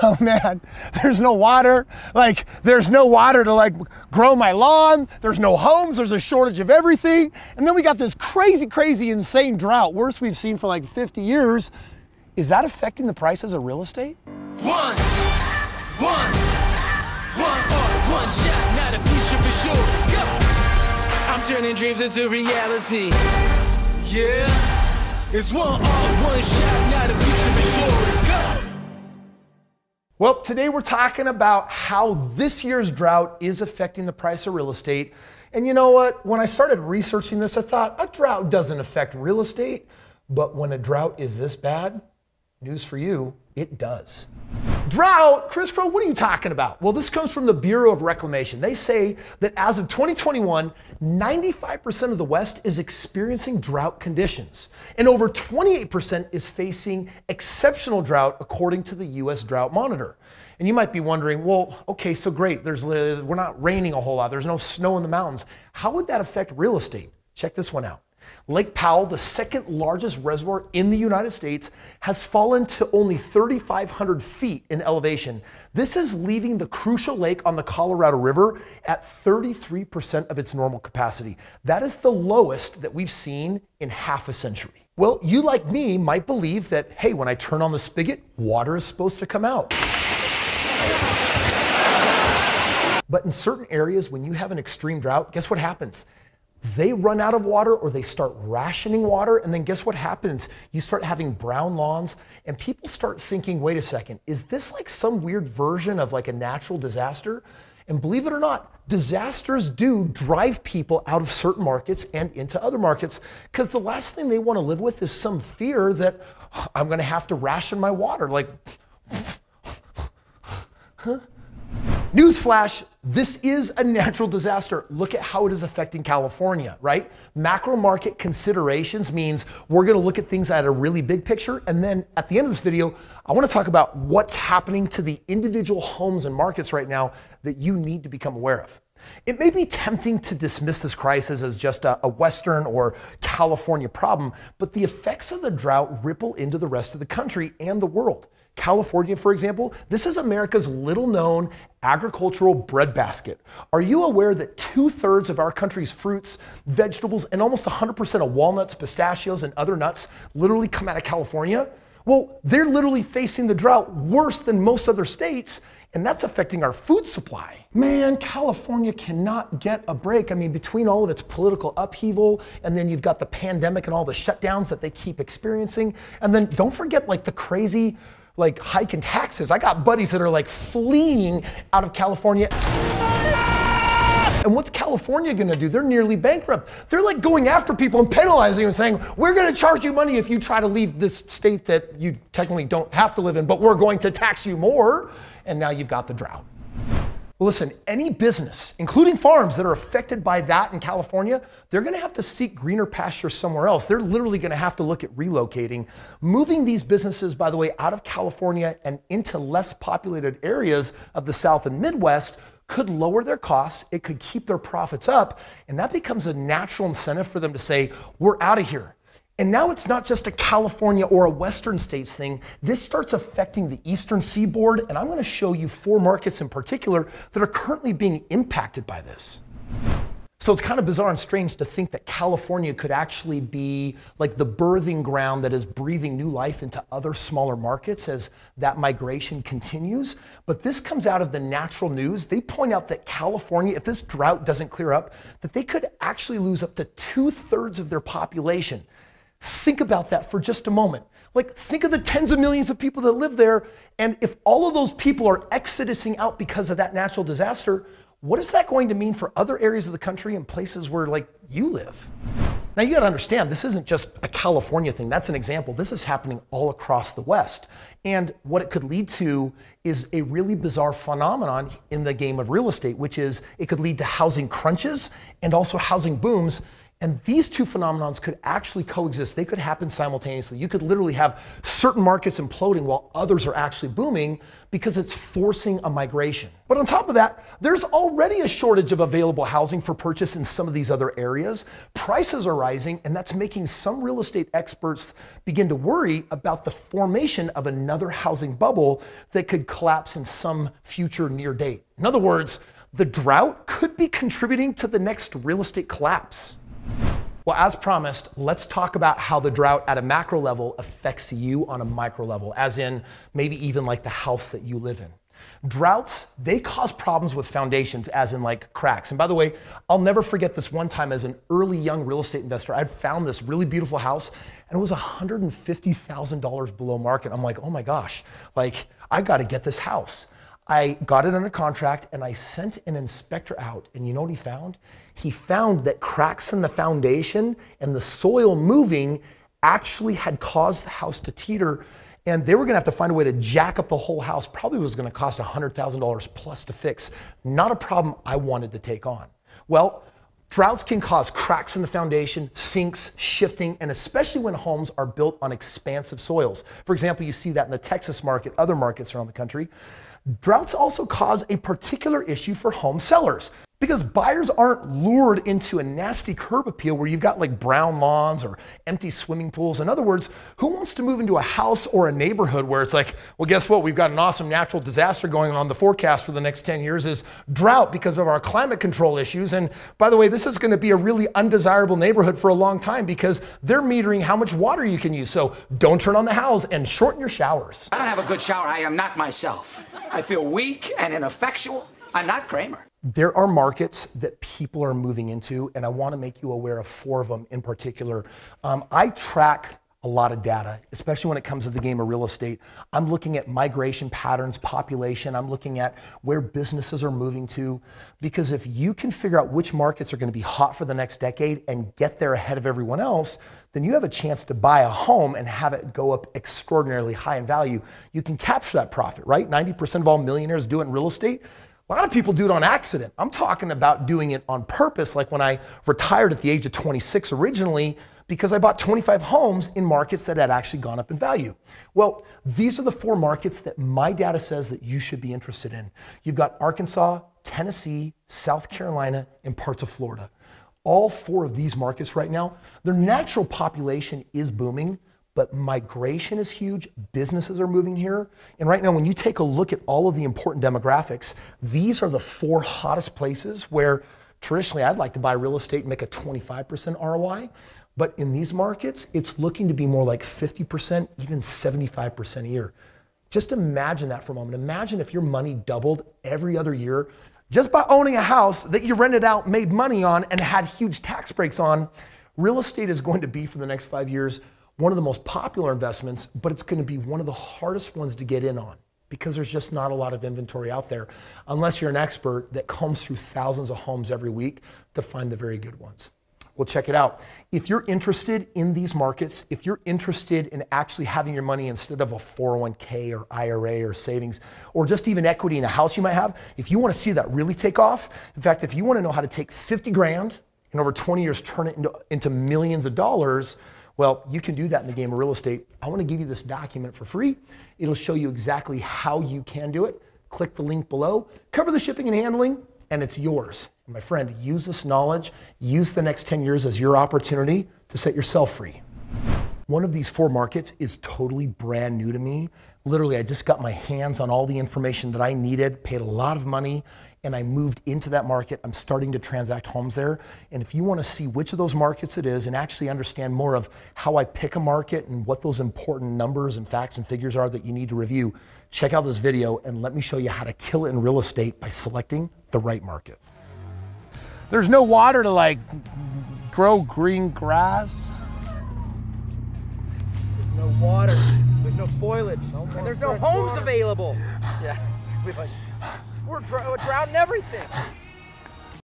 oh man, there's no water. Like, there's no water to like grow my lawn. There's no homes. There's a shortage of everything. And then we got this crazy, crazy, insane drought, worst we've seen for like 50 years. Is that affecting the prices of real estate? One shot, now the future is yours. Go! I'm turning dreams into reality. Yeah, it's one shot, now the future is yours. Go! Well, today we're talking about how this year's drought is affecting the price of real estate. And you know what? When I started researching this, I thought a drought doesn't affect real estate, but when a drought is this bad, news for you, it does. Drought, Kris Krohn, what are you talking about? Well, this comes from the Bureau of Reclamation. They say that as of 2021, 95% of the West is experiencing drought conditions, and over 28% is facing exceptional drought, according to the U.S. Drought Monitor. And you might be wondering, well, okay, so great, we're not raining a whole lot, there's no snow in the mountains. How would that affect real estate? Check this one out. Lake Powell, the second largest reservoir in the United States, has fallen to only 3,500 feet in elevation. This is leaving the crucial lake on the Colorado River at 33% of its normal capacity. That is the lowest that we've seen in half a century. Well, you like me might believe that, hey, when I turn on the spigot, water is supposed to come out. But in certain areas, when you have an extreme drought, guess what happens? They run out of water or they start rationing water, and then guess what happens? You start having brown lawns, and people start thinking, wait a second, is this like some weird version of like a natural disaster? And believe it or not, disasters do drive people out of certain markets and into other markets, because the last thing they want to live with is some fear that I'm going to have to ration my water. Like, huh? Newsflash, this is a natural disaster. Look at how it is affecting California, right? Macro market considerations means we're gonna look at things at a really big picture, and then at the end of this video, I wanna talk about what's happening to the individual homes and markets right now that you need to become aware of. It may be tempting to dismiss this crisis as just a Western or California problem, but the effects of the drought ripple into the rest of the country and the world. California, for example, this is America's little known agricultural breadbasket. Are you aware that 2/3 of our country's fruits, vegetables, and almost 100% of walnuts, pistachios, and other nuts literally come out of California? Well, they're literally facing the drought worse than most other states, and that's affecting our food supply. Man, California cannot get a break. I mean, between all of its political upheaval, and then you've got the pandemic and all the shutdowns that they keep experiencing, and then don't forget like the crazy like hike in taxes. I got buddies that are like fleeing out of California. And what's California gonna do? They're nearly bankrupt. They're like going after people and penalizing them and saying, we're gonna charge you money if you try to leave this state that you technically don't have to live in, but we're going to tax you more. And now you've got the drought. Well, listen, any business, including farms that are affected by that in California, they're gonna have to seek greener pastures somewhere else. They're literally gonna have to look at relocating. Moving these businesses, by the way, out of California and into less populated areas of the South and Midwest could lower their costs, it could keep their profits up, and that becomes a natural incentive for them to say, we're out of here. And now it's not just a California or a Western states thing. This starts affecting the Eastern Seaboard, and I'm going to show you 4 markets in particular that are currently being impacted by this. So it's kind of bizarre and strange to think that California could actually be like the birthing ground that is breathing new life into other smaller markets as that migration continues. But this comes out of the natural news. They point out that California, if this drought doesn't clear up, that they could actually lose up to 2/3 of their population. Think about that for just a moment. Like, think of the tens of millions of people that live there, and if all of those people are exodusing out because of that natural disaster, what is that going to mean for other areas of the country and places where, like, you live? Now, you gotta understand, this isn't just a California thing. That's an example. This is happening all across the West. And what it could lead to is a really bizarre phenomenon in the game of real estate, which is it could lead to housing crunches and also housing booms. And these two phenomenons could actually coexist. They could happen simultaneously. You could literally have certain markets imploding while others are actually booming because it's forcing a migration. But on top of that, there's already a shortage of available housing for purchase in some of these other areas. Prices are rising, and that's making some real estate experts begin to worry about the formation of another housing bubble that could collapse in some future near date. In other words, the drought could be contributing to the next real estate collapse. Well, as promised, let's talk about how the drought at a macro level affects you on a micro level, as in maybe even like the house that you live in. Droughts, they cause problems with foundations, as in like cracks. And by the way, I'll never forget this one time as an early young real estate investor. I'd found this really beautiful house and it was $150,000 below market. I'm like, oh my gosh, like I got to get this house. I got it under contract and I sent an inspector out, and you know what he found? He found that cracks in the foundation and the soil moving actually had caused the house to teeter, and they were gonna have to find a way to jack up the whole house. Probably was gonna cost $100,000 plus to fix. Not a problem I wanted to take on. Well, droughts can cause cracks in the foundation, sinks, shifting, and especially when homes are built on expansive soils. For example, you see that in the Texas market, other markets around the country. Droughts also cause a particular issue for home sellers because buyers aren't lured into a nasty curb appeal where you've got like brown lawns or empty swimming pools. In other words, who wants to move into a house or a neighborhood where it's like, well, guess what? We've got an awesome natural disaster going on. The forecast for the next 10 years is drought because of our climate control issues. And by the way, this is going to be a really undesirable neighborhood for a long time because they're metering how much water you can use. So don't turn on the house and shorten your showers. I don't have a good shower. I am not myself. I feel weak and ineffectual. I'm not Kramer. There are markets that people are moving into, and I want to make you aware of 4 of them in particular. I track a lot of data, especially when it comes to the game of real estate. I'm looking at migration patterns, population. I'm looking at where businesses are moving to, because if you can figure out which markets are going to be hot for the next decade and get there ahead of everyone else, then you have a chance to buy a home and have it go up extraordinarily high in value. You can capture that profit, right? 90% of all millionaires do it in real estate. A lot of people do it on accident. I'm talking about doing it on purpose, like when I retired at the age of 26 originally, because I bought 25 homes in markets that had actually gone up in value. Well, these are the 4 markets that my data says that you should be interested in. You've got Arkansas, Tennessee, South Carolina, and parts of Florida. All 4 of these markets right now, their natural population is booming, but migration is huge. Businesses are moving here. And right now, when you take a look at all of the important demographics, these are the 4 hottest places where traditionally I'd like to buy real estate and make a 25% ROI. But in these markets, it's looking to be more like 50%, even 75% a year. Just imagine that for a moment. Imagine if your money doubled every other year just by owning a house that you rented out, made money on, and had huge tax breaks on. Real estate is going to be, for the next 5 years, one of the most popular investments, but it's going to be one of the hardest ones to get in on because there's just not a lot of inventory out there unless you're an expert that combs through thousands of homes every week to find the very good ones. Well, check it out. If you're interested in these markets, if you're interested in actually having your money instead of a 401k or IRA or savings, or just even equity in a house you might have, if you want to see that really take off, in fact, if you want to know how to take 50 grand and over 20 years turn it into millions of dollars, well, you can do that in the game of real estate. I want to give you this document for free. It'll show you exactly how you can do it. Click the link below, cover the shipping and handling, and it's yours. And my friend, use this knowledge, use the next 10 years as your opportunity to set yourself free. One of these 4 markets is totally brand new to me. Literally, I just got my hands on all the information that I needed, paid a lot of money, and I moved into that market. I'm starting to transact homes there. And if you want to see which of those markets it is and actually understand more of how I pick a market and what those important numbers and facts and figures are that you need to review, check out this video and let me show you how to kill it in real estate by selecting the right market. There's no water to like grow green grass. There's no water, there's no foliage, and there's no homes available. Yeah, we're drowning everything.